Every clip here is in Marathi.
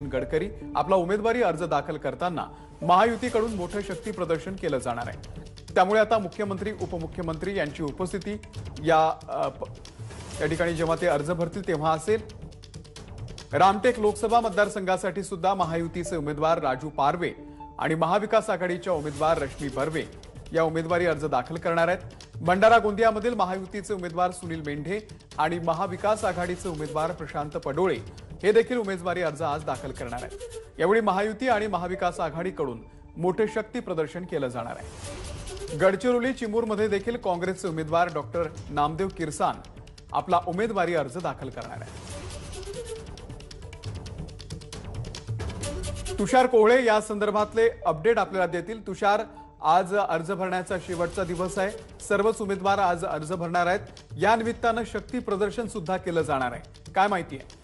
गडकरी आपला उमेदवारी अर्ज दाखल करताना महायुतीकडून मोठे शक्ती प्रदर्शन केलं जाणार आहे। त्यामुळे आता मुख्यमंत्री उपमुख्यमंत्री यांची उपस्थिती या ठिकाणी जेव्हा ते अर्ज भरतील तेव्हा असेल। रामटेक लोकसभा मतदारसंघासाठी सुद्धा महायुतीचे उमेदवार राजू पारवे आणि महाविकास आघाडीच्या उमेदवार रश्मी बर्वे या उमेदवारी अर्ज दाखल करणार आहेत। भंडारा गोंदियामधील महायुतीचे उमेदवार सुनील मेंढे आणि महाविकास आघाडीचे उमेदवार प्रशांत पडोळे हे देखील उमेदवारी अर्ज आज दाखल करणार आहेत। यावेळी महायुती आणि महाविकास आघाडीकडून मोठे शक्ती प्रदर्शन केलं जाणार आहे। गडचिरोली चिमूरमध्ये देखील काँग्रेसचे उमेदवार डॉक्टर नामदेव किरसान आपला उमेदवारी अर्ज दाखल करणार आहेत। तुषार कोहळे या संदर्भातले अपडेट आपल्याला देतील। तुषार, आज अर्ज भरण्याचा शेवटचा दिवस आहे। सर्वच उमेदवार आज अर्ज भरणार आहेत। या निमित्तानं शक्ती प्रदर्शन सुद्धा केलं जाणार आहे। काय माहिती आहे?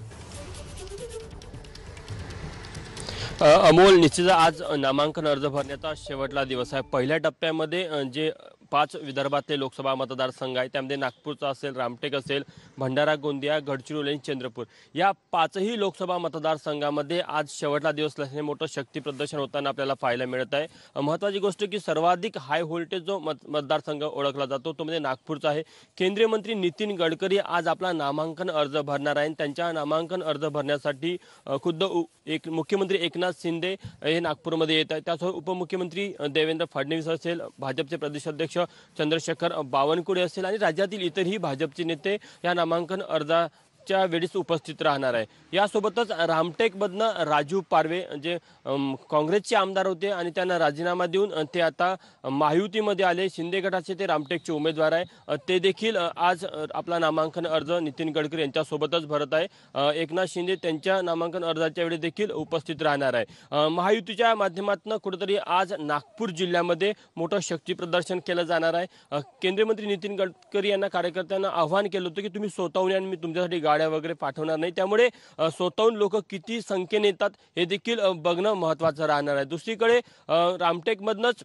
अमोल, निश्चित आज नामांकन अर्ज भरण्याचा शेवटला दिवस आहे। पहिल्या टप्प्यामध्ये जे 5 विदर्भातले लोकसभा मतदारसंघ आहे त्यामध्ये नागपूरचा असेल, रामटेक असेल, भंडारा गोंदिया, गडचिरोली आणि चंद्रपूर या 5ही लोकसभा मतदारसंघामध्ये आज शेवटला दिवस असल्याने मोठं शक्ती प्रदर्शन होताना आपल्याला पाहायला मिळत आहे। महत्त्वाची गोष्ट की सर्वाधिक हाय व्होल्टेज जो मतदारसंघ ओळखला जातो तो म्हणजे नागपूरचा आहे। केंद्रीय मंत्री नितीन गडकरी आज आपला नामांकन अर्ज भरणार आहे। त्यांच्या नामांकन अर्ज भरण्यासाठी खुद्द मुख्यमंत्री एकनाथ शिंदे हे नागपूरमध्ये येत आहेत। त्यासोबत उपमुख्यमंत्री देवेंद्र फडणवीस असेल, भाजपचे प्रदेशाध्यक्ष चंद्रशेखर बावनकुळे असेल आणि राज्यातील इतरही भाजपचे नेते या नामांकन अर्जाच्या वेळीच उपस्थित राहणार आहे। यासोबतच रामटेकमधनं राजू पारवे जे काँग्रेसचे आमदार होते आणि त्यांना राजीनामा देऊन ते आता महायुतीमध्ये आले, शिंदे गटाचे ते रामटेकचे उमेदवार आहे, ते देखील आज आपला नामांकन अर्ज नितीन गडकरी यांच्यासोबतच भरत आहे। एकनाथ शिंदे त्यांच्या नामांकन अर्जाच्या वेळी देखील उपस्थित राहणार आहे। महायुतीच्या माध्यमातून कुठेतरी आज नागपूर जिल्ह्यामध्ये मोठं शक्ती प्रदर्शन केलं जाणार आहे। केंद्रीय मंत्री नितीन गडकरी यांना कार्यकर्त्यांना आवाहन केलं होतं की तुम्ही स्वतःहून या, मी तुमच्यासाठी गाड्या वगैरे पाठवणार नाही, त्यामुळे स्वतःहून लोक किती संख्येने येतात हे देखील बघणं महत्त्वाचं राहणार आहे। दुसरीकडे रामटेकमधनंच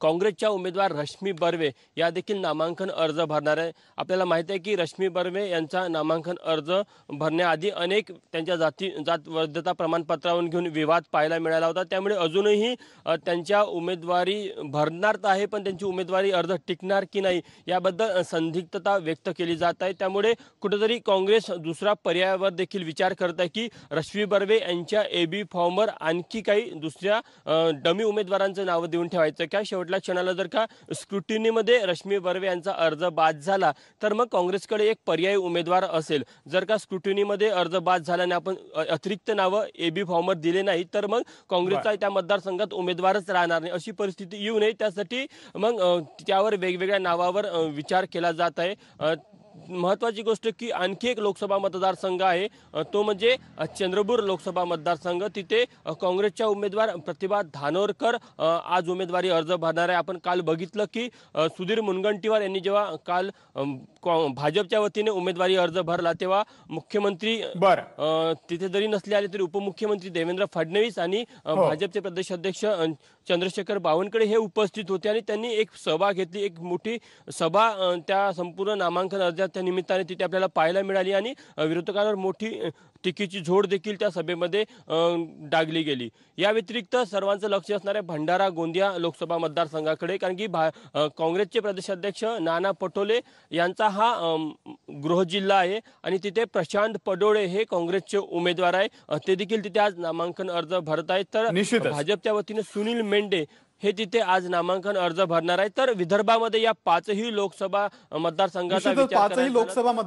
काँग्रेसच्या उमेदवार रश्मी बर्वे या देखील नामांकन अर्ज भरणार आहे। आपल्याला माहिती आहे की रश्मी बर्वे यांचा नामांकन अर्ज भरण्याआधी अनेक त्यांच्या जात वैधता प्रमाणपत्रावरून घेऊन विवाद पाहायला मिळाला होता। त्यामुळे अजूनही त्यांच्या उमेदवारी भरणार तर आहे, पण त्यांची उमेदवारी अर्ज टिकणार की नाही याबद्दल संदिग्धता व्यक्त केली जात आहे। त्यामुळे कुठेतरी काँग्रेस दुसरा पर्यायावर देखील विचार करत आहे की रश्मी बर्वे यांच्या एबी फॉर्मवर आणखी काही दुसऱ्या डमी उमेदवारांचं नाव देऊन ठेवायचं का। शेवटल्या क्षणाला जर का स्क्रुटिनीमध्ये रश्मी बर्वे यांचा अर्ज बाद झाला तर मग काँग्रेसकडे एक पर्यायी उमेदवार असेल। जर का स्क्रुटिनीमध्ये अर्ज बाद झाल्याने आपण अतिरिक्त नावं एबी फॉर्मवर दिले नाही तर मग काँग्रेसचा त्या मतदारसंघात उमेदवारच राहणार नाही, अशी परिस्थिती येऊ नये त्यासाठी मग त्यावर वेगवेगळ्या नावावर विचार केला जात आहे। महत्त्वाची गोष्ट की आणखी एक लोकसभा मतदारसंघ आहे तो म्हणजे चंद्रपूर लोकसभा मतदारसंघ। तिथे काँग्रेसच्या उमेदवार प्रतिभा धानोरकर आज उमेदवारी अर्ज भरणार आहे। आपण काल बघितलं की सुधीर मुनगंटीवार यांनी जेव्हा काल भाजपच्या वतीने उमेदवारी अर्ज भरला तेव्हा मुख्यमंत्री तिथे जरी नसले आले तरी उपमुख्यमंत्री देवेंद्र फडणवीस आणि भाजपचे प्रदेशाध्यक्ष चंद्रशेखर बावनकुळे हे उपस्थित होते आणि त्यांनी एक सभा घेतली, एक मोठी सभा त्या संपूर्ण नामांकन अर्जाच्या निमित्ताने तिथे आपल्याला पाहायला मिळाली आणि विरोधकांवर मोठी टीकेची झोड देखील त्या सभेमध्ये डागली गेली। या व्यतिरिक्त सर्वांचं लक्ष असणारे भंडारा गोंदिया लोकसभा मतदारसंघाकडे, कारण की काँग्रेसचे प्रदेशाध्यक्ष नाना पटोले यांचा हा गृह जिल्हा आहे आणि तिथे प्रशांत पडोळे हे काँग्रेसचे उमेदवार आहे, ते देखील तिथे आज नामांकन अर्ज भरत आहेत। तर भाजपच्या वतीने सुनील मेंढे हे तिथे आज नामांकन अर्ज भरणार आहे। तर विदर्भामध्ये या 5ही लोकसभा मतदारसंघाचा विचार